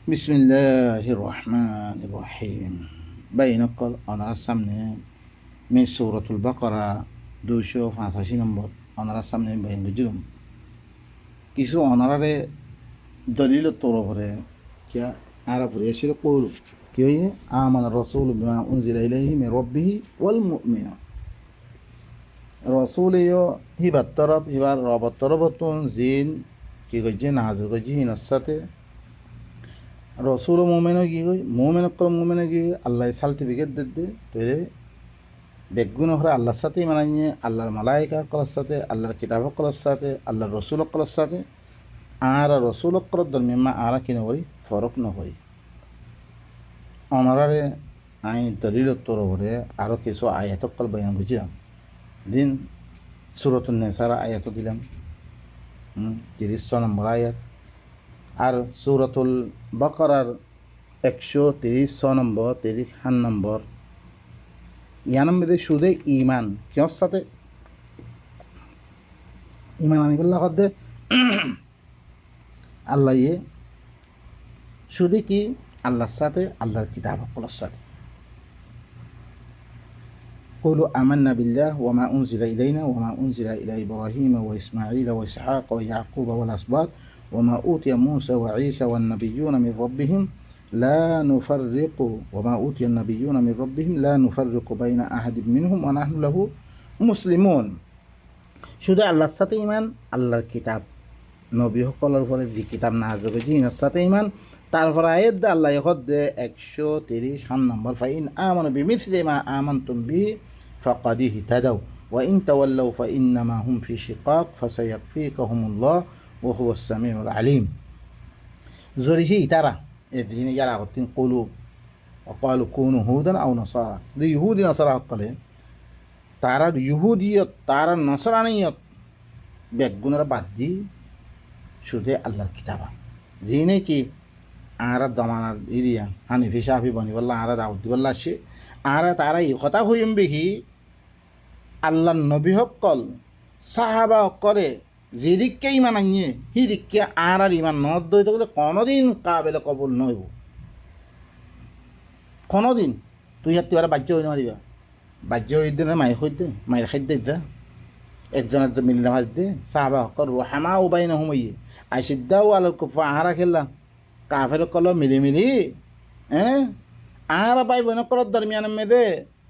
বিসমিল্লাহির রহমানির রহিম। বাইনকল অনারার সামনে মে সূরাতুল বাকারা 285 নম্বর অনারার সামনে বাইন বুঝুম কিছু অনারারে দলিল তোর করে কিয়া আরা ফুরিয়াছিল কৌল কি হইয়ে আমানা রাসূল বিমা উনজিলা ইলাইহি মির রাব্বিহি ওয়াল মুমিনুন রাসূল ইয়ো হিবার তরফ হিবার রবের তরফতুন জিন কি কইছে নাযিল কইছে হিনার সাথে রসুল মোমেনও কি হয় মোমেনক মোমেনে কি হয় আল্লাহ সার্টিফিকেট দিতে তৈরি বেগুন হরে আল্লাহর সাথে মানাইয়ে আল্লাহর মালাইকা কলার সাথে আল্লাহর কিতাব কলার সাথে আল্লাহর রসুল কলার সাথে আর রসুল কলার দরমিমা আর কিনে করি ফরক নকরি অনারারে আই দলিল তোর করে আরও কিছু আয়াত কল বয়ান বুঝিলাম দিন সুরতুন নেসারা আয়াত দিলাম 30 নম্বর আয়াত আর সূরাতুল বাকারার 130 নম্বর 30 নম্বর ইয়ার মধ্যে শুধু ইমান কিয়র সাথে ইমান আনি বললা হদ্দে আল্লাহ ইয়ে শুধু কি আল্লাহর সাথে আল্লাহর কিতাব সকলের সাথে قولوا آمنا بالله وما أنزل إلينا وما أنزل إلى إبراهيم وإسماعيل وإسحاق ويعقوب والأسباط وما أوتي موسى وعيسى والنبيون من ربهم لا نفرق وما أوتي النبيون من ربهم لا نفرق بين أحد منهم ونحن له مسلمون শুধু আল্লাহর সাথে ঈমান আল্লাহর কিতাব নবী সকলের উপরে যে কিতাব নাযিল করেছে ইনার সাথে ঈমান তারপর আয়াত দে আল্লাহ হদ্দে 130 নম্বর ফাইন আমানু বিমিসলি মা আমানতুম বিহি ফাকাদ ইহতাদাউ ওয়া ইন তাওয়াল্লাউ ফাইন্নামা হুম ফি শিকাক ফাসায়াকফিকাহুমুল্লাহ ওয়া হুয়াস সামিউল আলিম জরিসি ইতারা এদিনে যারা হতেন কলু وقالوا كونوا هودا أو نصارى دي يهودي نصارى قلين তারা ইহুদিয়ত তারা নসরানিয়ত বেগুনরা বাদ দি শুধু আল্লাহর কিতাবা যিনি কি আর দমানার ইরিয়া হানিফি সাফি বনি বললা আর দাউদ বললা সে আর তারা এই কথা হইম বিহি আল্লাহর নবী হকল সাহাবা করে যেদিককে ইমান আনিয়ে সিদিককে আর ইমান নদ দইতে গেলে কোনোদিন কাবেলে কবুল নইব কোনোদিন তুই হাত এবার বাহ্য হই নারিবা বাহ্য হই দিনে মায়ের হইতে মায়ের খাদ্য দিতা একজনের তো মিলিনা ভাত দে সাহাবা হকল রোহামা উবাই নহমইয়ে আইসিদ্দাও আলোর কুফা আহারা খেললা কাফের কলো মিলিমিলি আহারা পাই বইনকল দরমিয়ান মেদে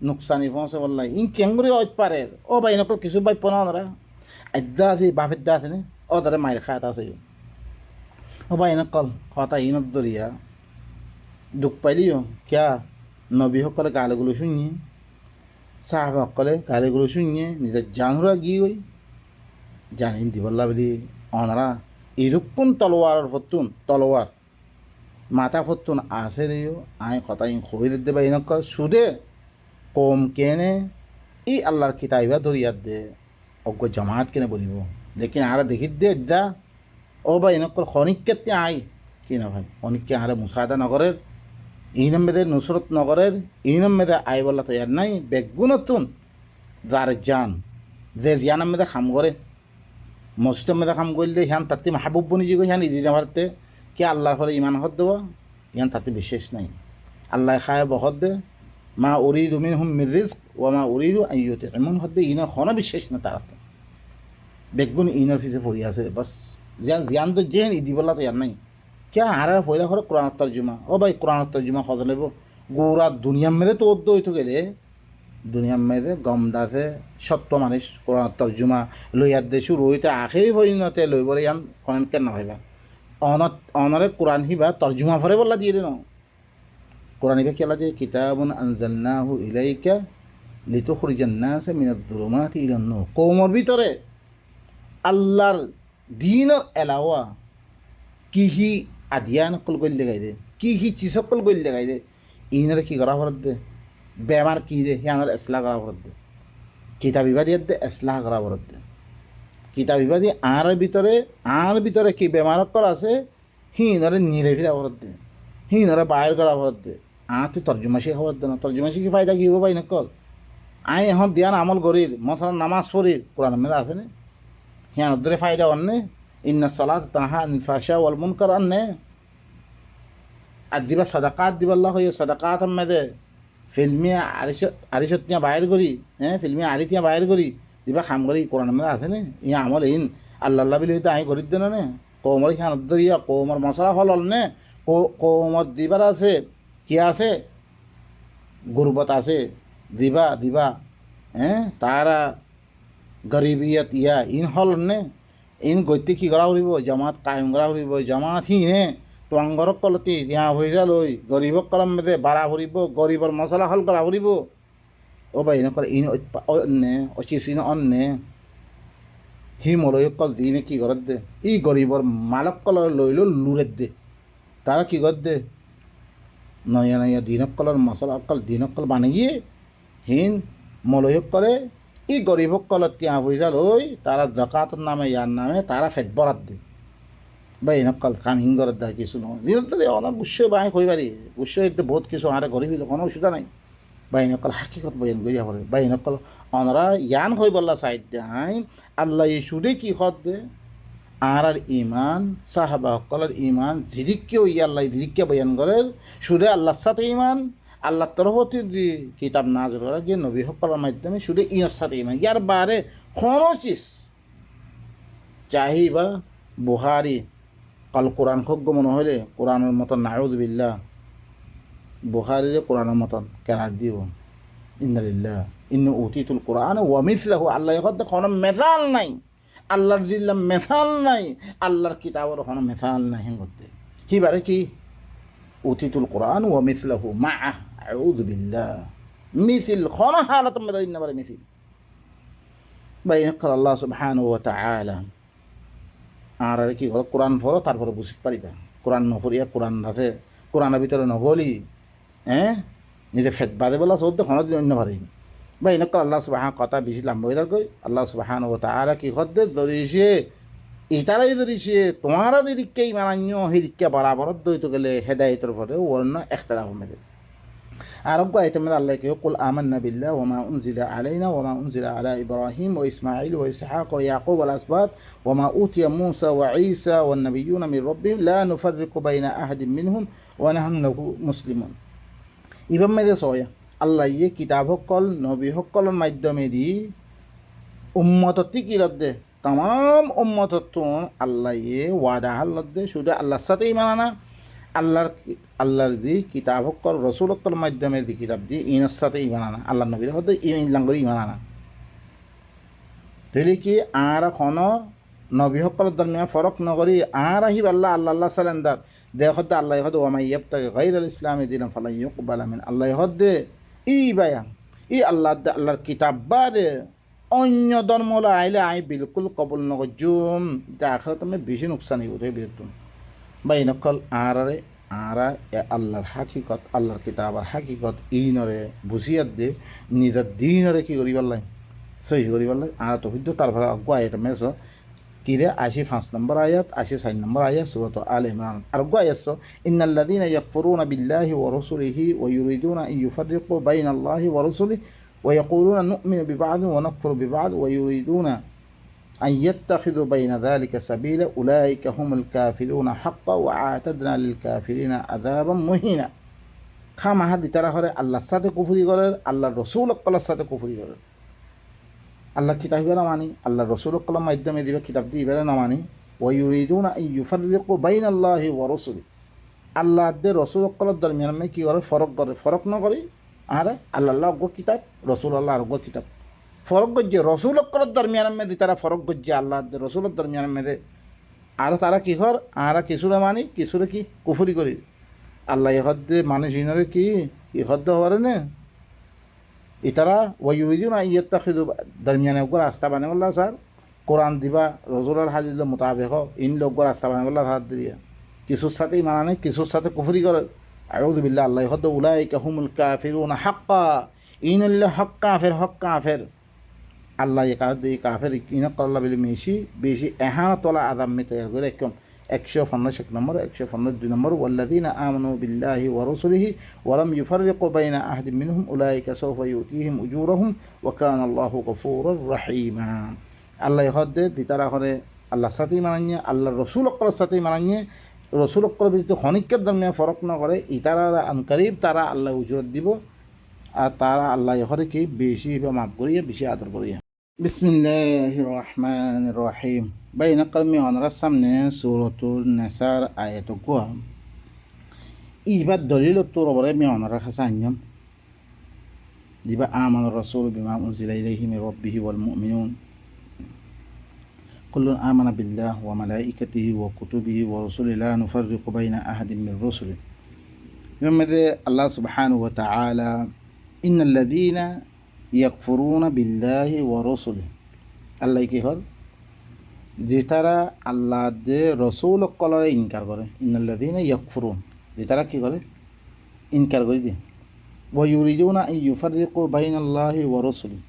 নুকসানি পৌঁছে বললাই ইন কেঙ্গুরি অজ পারে ও বাইনকল কিছু বাই পনারা আদ্যা আছে বাপের দা আছে নে ও তারে মায়ের খাত আছে ও বাইনকল কথা ইনত দরিয়া দুঃখ পাইলিও কিয়া নবী সকলে গালিগুলো শুনিয়ে সাহাবা সকলে গালিগুলো শুনিয়ে নিজের জানুরা গিয়ে ওই জানিন দিবল্লা বলি অনারা এরকম তলোয়ার ফতুন তলোয়ার মাথা ফতুন আছে দিও আই কথা ইন খই দিতে পাই নক সুদে কম কেনে ই আল্লাহর কিতাইবা ধরিয়াত দে অজ্ঞ জামাত কেনে বলিব লেকিন আর দেখি দে দা ও ভাই নকল খনিককে আই কি না ভাই খনিককে আরে মুসাদা নগরের ইনম মেদে নুসরত নগরের ইনম মেদে আই বললা তো ইয়ার নাই বেগুনতুন যার জান যে জানাম মেদে খাম করে মসজিদের মেদে খাম করলে হ্যান তাতে মাহবুব বনি যে হ্যান ইদি নামারতে কে আল্লাহর ফলে ইমান হদ দেব ইয়ান তাতে বিশেষ নাই আল্লাহ খায় বহদ দে মা উরিদু মিনহুম মির রিজক ওয়া মা উরিদু আন ইউতিমুন হদ দে ইনার কোনো বিশেষ না তারাতে বেগুন ইনার ফিসে পড়ি আছে বাস জ্ঞান তো জেন ইদি বললা তো ইয়ার নাই क्या आरा पहला खर कुरान तर्जुमा ओ भाई कुरान तर्जुमा खद लेबो गोरा दुनिया में तो ओद्दो हইতো গেলে दुनिया में गमदा से सत्य मानिस कुरान तर्जुमा लइया दे शुरू হইতে আখেরি পরিণতে লই বলে ইয়ান কোন কেন না ভাইবা অনরে কুরআন হিবা তর্জুমা ফরে বললা দিয়ে দেন কুরআন হিবা কেলা যে কিতাবুন আনজালনাহু ইলাইকা লিতুখরিজান নাস মিনাজ যুলুমাতি ইলান নূর কওমর ভিতরে আল্লাহর দ্বীনের এলাওয়া কিহি আধিয়ান কল গইলে গাই দে কিহি চিসকল গইলে গাই দে ইনারে কি করা ফরত দে বেমার কি দে ইয়ানার ইসলাহ করা ফরত দে কিতাব বিবাদী দে ইসলাহ করা ফরত দে কিতাব বিবাদী আর ভিতরে কি বেমার কল আছে হিনারে নিরে ফিরা ফরত দে হিনারে বাইর করা ফরত দে আতে তর্জমা শিখা ফরত দে না তর্জমা শিখি ফায়দা কি হবে ভাই না কল আই এখন দিয়ান আমল করির মতন নামাজ পড়ির কোরআন মেদা আছে না হিয়ান ধরে ফায়দা অন্যে ইন্না সালাত তানহা আনিল ফাহশা ওয়াল মুনকার আন্নে আর দিবা সাদাকাত দিবাল্লাহ হয়ে সাদাকাত মেদে ফিল্মিয়া আরিসতিয়া বাইর করি হ্যাঁ ফিল্মিয়া আরিতিয়া বাইর করি দিবা খাম করি কোরআন মধ্যে আছে নে ইয়া আমল ইন আল্লাহ বিল হইতে আই করি দেন নে কৌমর খানত দরিয়া কৌমর মশলা ফল নে কৌমর দিবার আছে কি আছে গুরবত আছে দিবা দিবা হ্যাঁ তারা গরিবিয়ত ইয়া ইন হল নে ইন গতি কি করা উড়িব জামাত কায়েম করা উড়িব জামাত হি হে টংগরক কলতি ইয়া হয়ে যাল ওই গরিবক কলম মেদে বাড়া ফুরিব গরিবর মশলা হল করা ফুরিব ও ভাই নকল ইন অন্যে অচিসিন অন্যে হি মলয়ক কল দিনে কি করত দে ই গরিবর মালক কল লইল লুরেত দে তারা কি কর দে নয়া নয়া দিনক কলর মশলা অকল দিনক কল বানিয়ে হিন মলয়ক করে ই গরিবক কলত তিয়া হয়ে যাল ওই তারা জাকাতর নামে ইয়ার নামে তারা ফেট বরাত দে বা এনেকল কাম হিংগর দেয় কিছু নহয় দিনত ধরে অনেক গুচ্ছ বাই কই পারি গুচ্ছ এতে বহুত কিছু আরে গরিবি কোনো অসুবিধা নাই বা এনেকল হাকিকত বয়ান করিয়া পড়ে বা এনেকল অনরা ইয়ান হই বললা সাইড দেয় আল্লাহ ইসুরে কি খত দে আর ইমান সাহাবা সকলের ইমান ধিরিক্কেও ইয়া আল্লাহ ধিরিক্কে বয়ান করে সুরে আল্লাহর সাথে ইমান আল্লাহর তরফতি দি কিতাব নাজর করা গিয়ে নবী সকলের মাধ্যমে সুরে ইয়র সাথে ইমান ইয়ার বারে কোনো চিজ চাহিবা বুহারি কাল কোরআন খোক মনে হলে কোরআনের মতন নাউযুবিল্লাহ বুখারীরে কোরআনের মতন কেনার দিব ইন্নালিল্লাহ ইন্নু উতিতুল কোরআন ওয়া মিসলাহু আল্লাহ হদ কোনো মেসাল নাই আল্লাহর জিল্লা মেসাল নাই আল্লাহর কিতাবের কোনো মেসাল নাই হেঙ্গতে হিবারে কি উতিতুল কোরআন ওয়া মিসলাহু মা আউযুবিল্লাহ মিসিল কোনো হালত মধ্যে ইন্নাবারে মিসিল বাইনাকাল আল্লাহ সুবহানাহু ওয়া তাআলা আর কি হল কোরআন পড়ো তারপরে বুঝতে পারিবা কোরআন নপড়িয়া কোরআন রাতে কোরআনের ভিতরে নগলি হ্যাঁ নিজে ফেট বাদে বলা চৌদ্দ কোনো দিন অন্য পারি বা এনেক আল্লাহ সুবহান কথা বেশি লাম্বা হয়ে কই আল্লাহ সুবহান ও তাআলা কি হদ্দে ধরিছে ইতারাই ধরিছে তোমারা দিদিকেই মানান্য হিদিকে বরাবর দইতে গেলে হেদায়েতের পরে অন্য ইখতিলাফ মেলে আরব আয়াতে মধ্যে আল্লাহ কেউ কুল আমান্না বিল্লাহ ওয়া মা উনজিলা আলাইনা ওয়া মা উনজিলা আলা ইব্রাহিম ওয়া ইসমাঈল ওয়া ইসহাক ওয়া ইয়াকুব ওয়াল আসবাত ওয়া মা উতিয়া মূসা ওয়া ঈসা ওয়ান নাবিয়্যুনা মির রাব্বিহিম লা নুফাররিকু বাইনা আহাদিন মিনহুম ওয়া নাহনু লাহু মুসলিমুন ইবাম মেদে সয়া আল্লাহ ইয়ে কিতাব সকল নবী সকলের মাধ্যমে দি উম্মততি কি লদ্দে তাম উম্মততুন আল্লাহ ইয়ে ওয়াদা হাল লদ্দে শুধু আল্লাহর সাথে ইমান আনা আল্লাহর দি কিতাব সকল রসুল সকল মাধ্যমে দি কিতাব দি ইনের সাথে ইমান আনা আল্লাহ নবীর হতে ইমান করে ইমান আনা তাহলে কি আর এখনো নবী সকলের দরমিয়ান ফরক নকরি আর আহিব আল্লাহ আল্লাহ সালেন্দার দেখতে আল্লাহ হদ ওয়ামাই ইয়াবতাগি গায়রাল ইসলামি দীনান ফালান ইউকবালা মিন আল্লাহ হদে ই বায়া ই আল্লাহর কিতাব বাদে অন্য ধর্ম আইলে আই বিলকুল কবুল নগজুম এটা আখরাত আমি বেশি নুকসানি হতে বেরতুম বাই নকল আরে আরা আল্লাহর হাকিকত আল্লাহর কিতাবের হাকিকত ইনরে বুঝিয়াত দে নিজের দিনরে কি করি পারলাই সহি করি পারলাই আর তো হইতো তারপরে আগুয়া এটা মেস কিরে 85 নম্বর আয়াত 84 নম্বর আয়াত সূরা আলে ইমরান আর আগুয়া আয়াত ইন্নাল্লাযীনা ইয়াকফুরুনা বিল্লাহি ওয়া রাসূলিহি ওয়া ইউরিদুনা আন ইউফাররিকু বাইনাল্লাহি ওয়া রাসূলিহি ওয়া ইয়াকুলুনা নু'মিনু বিবা'দ ওয়া নাকফুরু বিবা'দ ওয়া ইউরিদুনা أن يتخذوا بين ذلك سبيلا أولئك هم الكافرون حقا وأعتدنا للكافرين عذابا مهينا খামা হাদি তারা করে আল্লাহর সাথে কুফরি করে আল্লাহর রসুল কলার সাথে কুফরি করে আল্লাহ কিতাব না মানি আল্লাহর রসুল কলার মাধ্যমে দিবে কিতাব দিবে না মানি ওয়া ইউরিদুনা আন ইউফাররিকু বাইনাল্লাহি ওয়া রাসূলি আল্লাহ দে রসুল কলার দরমিয়ানে কি করে ফরক না করে আর আল্লাহ কিতাব রসুল আল্লাহ আর কিতাব ফরক গজ্জে রসুল কলার দরমিয়ানের মেয়েদে তারা ফরক গজ্জে আল্লাহ রসুলের দরমিয়ানের মেয়েদে আর তারা কি কর আর কিছুরে মানি কিছুরে কি কুফরি করি আল্লাহ ইহদ্দে মানুষ ইনরে কি ইহদ্দ হওয়ার না ইতারা ওয়াইউরিদুনা আন ইয়াত্তাখিযু দরমিয়ানে ওগর রাস্তা বানাবে আল্লাহ স্যার কোরআন দিবা রসুলের হাদিসের মোতাবেক ইন লোক রাস্তা বানাবে আল্লাহ হাত দিয়া কিছুর সাথে ইমান নেই কিছুর সাথে কুফরি করে আউযু বিল্লাহ আল্লাহ ইহদ্দ উলাইকা হুমুল কাফিরুনা হাক্কা ইনাল্লাহ হক কাফের আল্লাহ এই কাফের ইনক আল্লাহ বলে বেশি এহানা তোলা আদাম মে তৈরি করে একদম 151 নম্বর 152 নম্বর ওয়াল্লাযীনা আমানু বিল্লাহি ওয়া রাসূলিহি ওয়া লাম ইউফাররিকু বাইনা আহাদিন মিনহুম উলাইকা সাওফা ইউতিহিম উজুরাহুম ওয়া কানা আল্লাহু গফুরুর রহিমা আল্লাহ হদে দিতারা করে আল্লাহর সাথে মানান্য আল্লাহর রাসূল করার সাথে মানান্য রসুল অক্কলের ভিতরে খনিকের দরমিয়ান ফরক না করে ইতারা আনকারিব তারা আল্লাহ উজরত দিব আর তারা আল্লাহ এখরে কি বেশি মাফ করিয়া বেশি আদর করিয়া বিসমিল্লাহির রহমানির রহিম বাইনা কলমি অনরার সামনে সূরাতুন নিসার আয়াত কুয়া ইবার দলিল তোর বলে মি অনরা খাসান্যম দিবা আমানুর রাসূল বিমা উনজিলা ইলাইহি মির রাব্বিহি ওয়াল মুমিনুন কুল্লুন আমানা বিল্লাহি ওয়া মালাইকাতিহি ওয়া কুতুবিহি ওয়া রুসুলিহি লা নুফাররিকু বাইনা আহাদিন মির রুসুলিহি এমতে আল্লাহ সুবহানাহু ওয়া তাআলা ইন্নাল্লাযীনা ইয়াকফুরুনা বিল্লাহি ওয়া রাসূলিহি আল্লাহ কি হল যে তারা আল্লাহ দে রসুল কলরে ইনকার করে ইন্নাল্লাযীনা ইয়াকফুরুন যে তারা কি করে ইনকার করে দিয়ে ওয়া ইউরিদুনা আন ইউফাররিকু বাইনাল্লাহি ওয়া রাসূলিহি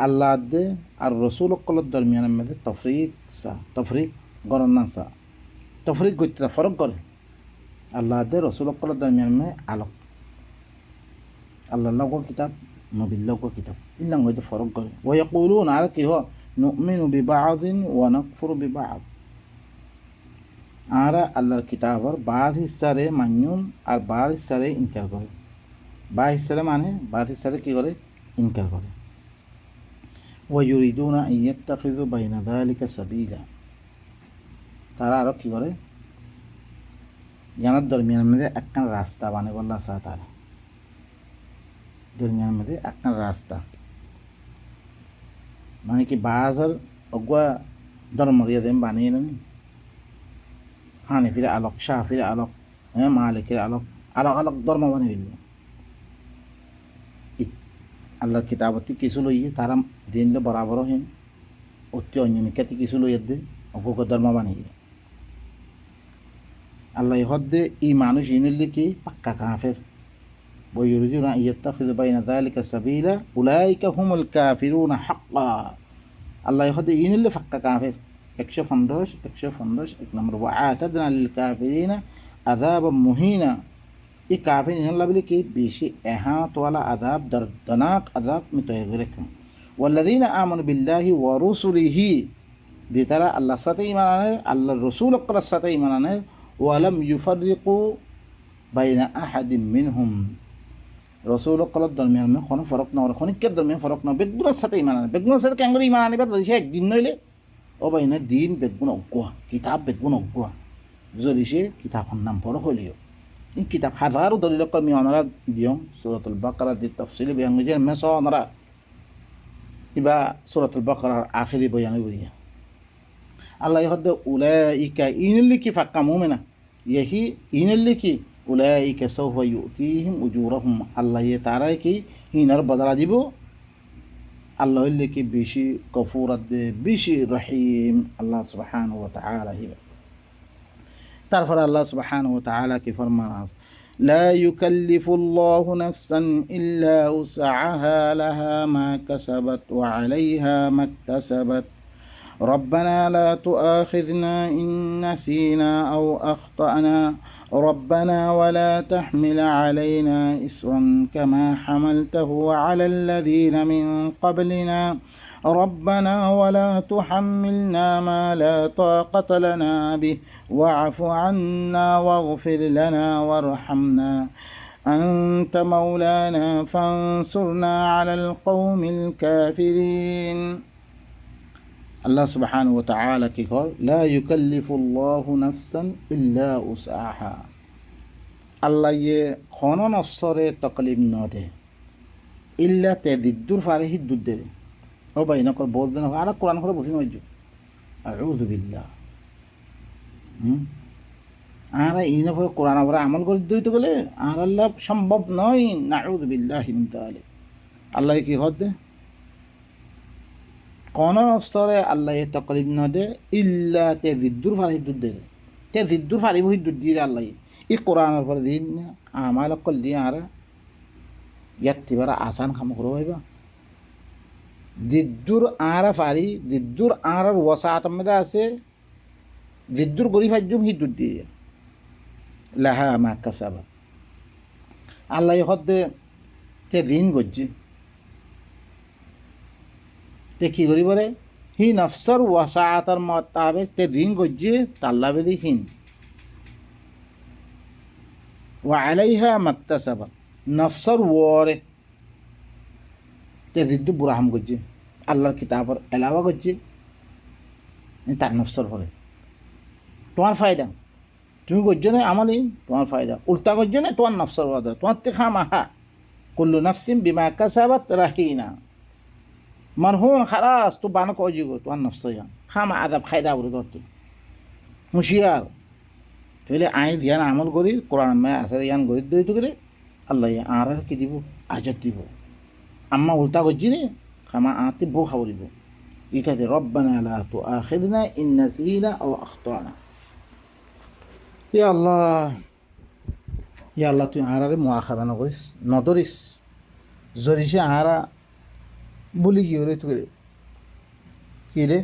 আল্লাহ দে আর রসুল কলর দরমিয়ানের মধ্যে তফরিক গণনা সা তফরিক করতে ফরক করে আল্লাহ দে রসুল কলর দরমিয়ানের মধ্যে আলোক আল্লাহ কিতাব নবিল্লাহ কিতাব ইল্লাম হয়তো ফরক করে ওয়া ইয়াকুলুন আর কি হয় নুমিনু বিবাদিন ওয়া নাকফুরু বিবাদ আর আল্লাহর কিতাবর বাদ হিসারে মান্যুন আর বাদ হিসারে ইনকার করে বা হিসারে মানে বাদ হিসারে কি করে ইনকার করে ওয়া ইউরিদুনা আন ইয়াত্তাখিযু বাইনা যালিকা সাবিলা তারা আরো কি করে জানার দরমিয়ানের মধ্যে একটা রাস্তা বানাবে আল্লাহ তাআলা দরমিয়ানের মধ্যে একটা রাস্তা মানে কি বাজার অগুয়া ধর্মরিয়া দেন বানিয়ে নেন হানিফির আলোক শাহফির আলোক মালিকের আলোক আলোক আলোক ধর্ম বানিয়ে দিল আল্লাহর কিতাবতি কিছু লইয়ে তারা দিন বরাবর হেন অতি অনিয়মিকাতি কিছু লইয়ে দে অগুক ধর্ম বানিয়ে আল্লাহ হদ্দে ই মানুষ ইনুল্লি কি পাক্কা কাফের ويريدون أن يتخذوا بين ذلك سبيلا أولئك هم الكافرون حقا الله يهدي إن اللي فك كافر اكشف فندوش نمبر وعاتدنا للكافرين عذابا مهينا إي كافرين إن الله بلكي بيشي إهانة ولا عذاب دردناك عذاب متغيركم والذين آمنوا بالله ورسله دي ترى الله ستي إيمانه الله الرسول قال ستي إيمانه ولم يفرقوا بين أحد منهم রসুল কলর দরমিয়ান কোনো ফরক না ওরা খনিকের দরমিয়ান ফরক না বেগুনের সাথে ইমান আনে বেগুনের সাথে কেন করে ইমান আনিবা সে একদিন নইলে ও ভাই না দিন বেগুন অজ্ঞা কিতাব বেগুন অজ্ঞা যদি সে কিতাবর নাম ফরক হইলিও এই কিতাব হাজারো দলিল কর্মী অনারা দিও সূরাতুল বাকারা দি তাফসিল বয়ান যে মেস অনারা ইবা সূরাতুল বাকারার আখিরি বয়ান বলিয়া আল্লাহ হদ্দে উলাইকা ইনলি কি ফাক্কা মুমিনা ইহি ইনলি কি উলাইকা সাওফা ইউতিহিম উজুরাহুম আল্লাহ তারাই কি হিনার বদলা দিব আল্লাহ হইলে কি বেশি গফুর দে বেশি রহিম আল্লাহ সুবহানাহু ওয়া তাআলা হিবা তারপর আল্লাহ সুবহানাহু ওয়া তাআলা কি ফরমান আছে লা ইউকাল্লিফুল্লাহু নাফসান ইল্লা উসআহা লাহা মা কাসাবাত ওয়া আলাইহা মাকতাসাবাত ربنا لا تؤاخذنا إن نسينا أو أخطأنا ربنا ولا تحمل علينا إسرا كما حملته على الذين من قبلنا ربنا ولا تحملنا ما لا طاقة لنا به واعف عنا واغفر لنا وارحمنا أنت مولانا فانصرنا على القوم الكافرين আল্লাহ সুবহানাহু ওয়া তাআলা কি কর লা ইউকাল্লিফুল্লাহু নাফসান ইল্লা উসআহা আল্লাহ ইয়ে কোনো নফসরে তকলিফ নদে ইল্লা তাদিদ্দুর ফারিহি দুদ্দে ও ভাই নকর বলদেন আর কোরআন করে বুঝিন হইজ আউযু বিল্লাহ আর ইনা পরে কোরআন পরে আমল করে দিতে গেলে আর আল্লাহ সম্ভব নয় নাউযু বিল্লাহি মিন যালিক আল্লাহ কি হদে কোন অবসরে আল্লাহ তকলিফ নদে ইল্লা তেজিদ্দুর ফারি দুধ দে তেজিদ্দুর ফারি বহি দুধ দিয়ে আল্লাহ এই কোরআনের পরে দিন আমাল কল দিয়ে আর ইয়াত্তিবার আসান কাম করো ভাইবা জিদ্দুর আর ফারি জিদ্দুর আর ওয়াসাত মধ্যে আছে জিদ্দুর গরি ফাজুম হি দুধ দিয়ে লাহা মা কাসাবা আল্লাহ হদে তে দিন গজ্জি তে কি করি বলে হি নফসর ওয়াসাআতার মোতাবেক তে দিন গজ্জি তাল্লা বেলি হিন ওয়া আলাইহা মাকতাসাবাত নফসর ওয়ারে তে জিদ্দু বুরাহাম করছে আল্লাহর কিতাবর এলাওয়া করছে তার নফসর পরে তোমার ফায়দা তুমি করছো না আমারই তোমার ফায়দা উল্টা করছো না তোমার নফসর বাদা তোমার তে খামাহা কুল্লু নফসিম বিমা কাসাবাত রাহিনা মারহুন খালাস তো বানো কজিব তোমার নফস খামা আদাব খায়দা বলে ধরতো হুঁশিয়ার তাহলে আইন ধ্যান আমল করি কোরআন মায় আসা ইয়ান করি দই তো করে আল্লাহ আর কি দিব আজত দিব আম্মা উল্টা করছি রে খামা আতে বউ খাবো দিব এটাতে রব্বানা লা তুআখিযনা ইন নাসিনা আও আখতানা ইয়া আল্লাহ তুই আহারে মুআখাযা নকরিস নদরিস জরিসে আহারা বলি কি রে তুই কি রে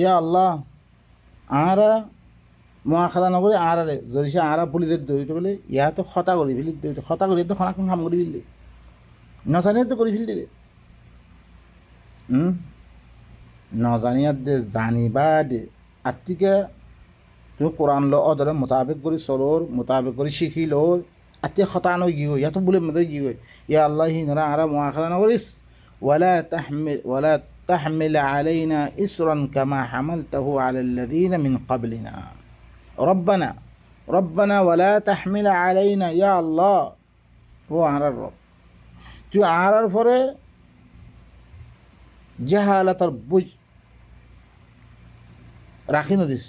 ইয়া আল্লাহ আহারা মুআখাযা নকরি আহারে জরিসে আহারা বলি দে দই তো বলে ইয়া তো খতা করি ফেলি দই খতা করি তো খানা কাম করি ফেললি নজানিয়া তো করি ফেললি রে নজানিয়াত দে জানিবা দে আত্মিকা তুমি কোরআন লো অদরে মোতাবেক করে চলোর মোতাবেক করে শিখিলোর আত্মে খতানো গিয়ে ইয়া তো বলে মধ্যে গিয়ে ইয়া আল্লাহ হিনরা আরা মুআখাযা নকরিস ওয়ালা তাহমিল আলাইনা ইসরান কামা হামালতাহু আলাল্লাযীনা মিন ক্বাবলিনা রব্বানা ওয়ালা তাহমিল আলাইনা ইয়া আল্লাহ ও আরার রব তুই আরার পরে জাহালাতার বুঝ রাখি নদিস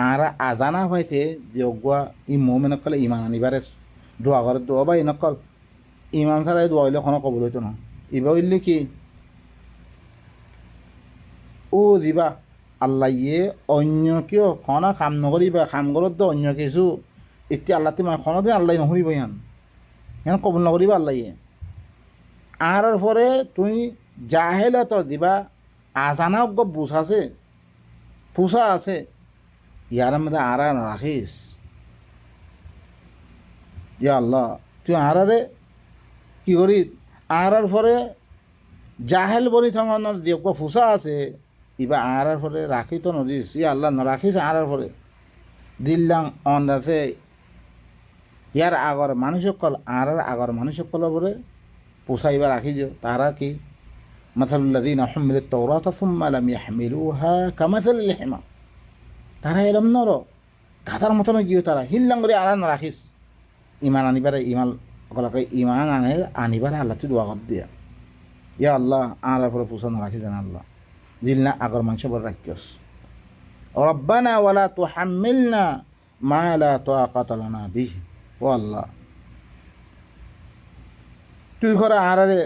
আর আজানা হইতে যোগুয়া ই মোমেন কলে ইমান আনিবারে দোয়া করে দোয়া বা ইনকল ইমান ছাড়াই দোয়া হইলে কোনো কবল হইতো না ইবা হইলে কি ও দিবা আল্লাহ ইয়ে অন্য কেউ খনা কাম নকরিবা কাম করত তো অন্য কিছু এতিয়া আল্লাহ তুমি খনদিন আল্লাহ নহরিব ইহান ইহান কবল নকরিবা আল্লাহ ইয়ে আর পরে তুই জাহেলা তো দিবা আজানা বুঝ আছে পুষা আছে ইয়ার মধ্যে আর রাখিস ইয়া আল্লাহ তুই আরারে কি করি আর পরে জাহেল বলি থামানোর দিয়ে ফুসা আছে ইবা আর পরে রাখি তো নদিস ইয়া আল্লাহ নরাখিস আর পরে দিল্লাং অন আছে ইয়ার আগর মানুষসকল আর আগর মানুষসকল পরে পোষাইবা রাখি দিও তারা কি মাসালুল্লাযীনা হুমিলত তাওরাতা সুম্মা লাম ইয়াহমিলুহা কামাসালিল হিমার তারা এরম নর গাধার মতন গিয়ে তারা হিল্লাং করে আর রাখিস ইমান আনিবারে ইমান অকলাকে ইমান আনিবারে আল্লাহ তুই দোয়া কর দিয়া ইয়া আল্লাহ আর পরে পোষা না রাখিস জানা আল্লাহ জিলনা আগর মানুষ বড় রাখিস রব্বানা ওয়ালা তুহাম্মিলনা মা লা তাকাতা লানা বিহি ও আল্লাহ তুই ঘরে আরারে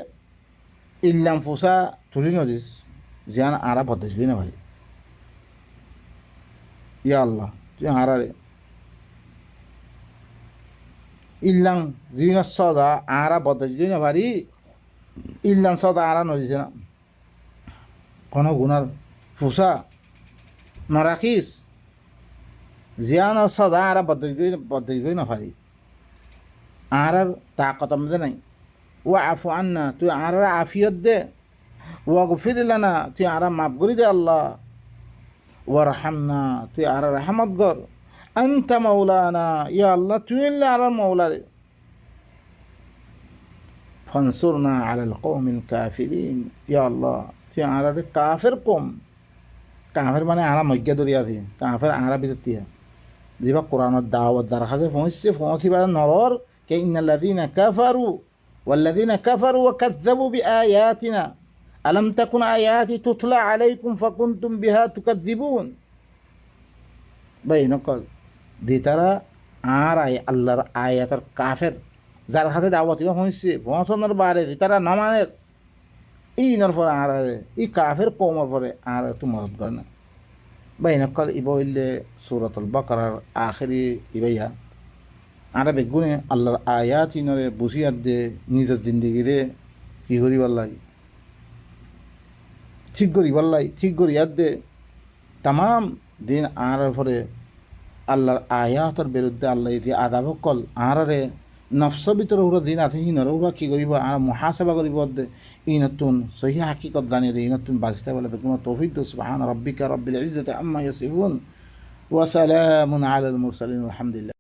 ইল্লাম ফুসা তুলি নদিস জিয়ান আরা বদেশ গই না ভাই ইয়া আল্লাহ তুই আরারে ইল্লাং জিনা সদা আরা বদেশ গই না ভারি ইল্লাং সদা আরা নদিস না কোনো গুনার ফুসা নরাখিস জিয়ান সদা আরা বদেশ গই না ভারি আরার তাকত আমাদের নাই ওয়াফু আন্না তুই আর আফিয়ত দে ওয়াগফির লানা তুই আর মাফ করে দে আল্লাহ ওয়ারহামনা তুই আর রহমত কর আনতা মাওলানা ইয়া আল্লাহ তুই আর মাওলা রে ফানসুরনা আলাল কওমিল কাফিরিন ইয়া আল্লাহ তুই আর কাফের কম কাফের মানে আর মজ্ঞা দরিয়া দি কাফের আর বিতিয়া যেবা কোরআনের দাওয়াত দরখাস্ত পৌঁছিবা নরর কে ইন্নাল্লাযীনা কাফারু والذين كفروا وكذبوا بآياتنا ألم تكن آياتي تتلى عليكم فكنتم بها تكذبون بينقل دي ترى آراي الله آيات الكافر যার হাতে দাওয়াতি হইছে পৌঁছানোর বারে দি তারা নামানের ইনর পরে আর ই কাফের কওমের পরে আর তো মদদ করে না বাইনকাল ইবইলে সূরাতুল বাকারার আখেরি ইবাইয়া আর বেগুনে আল্লাহর আয়াত ইনরে বুঝিয়াত দে নিজের জিন্দিগিরে কি করিবার লাগে ঠিক করিবার লাগে ঠিক করিয়াত দে তাম দিন আর পরে আল্লাহর আয়াতের বিরুদ্ধে আল্লাহ এটি আদাব কল আরে নফস ভিতরে ওরা দিন আছে ইনর ওরা কি করিব আর মুহাসাবা করিব দে ইনতুন সহি হাকিকত জানিয়ে দে ইনতুন বাঁচতে বলে বেগুন তৌফিক দো সুবহান রাব্বিকা রাব্বিল ইজ্জাতি আম্মা ইয়াসিফুন ওয়া সালামুন আলাল মুরসালিন আলহামদুলিল্লাহ।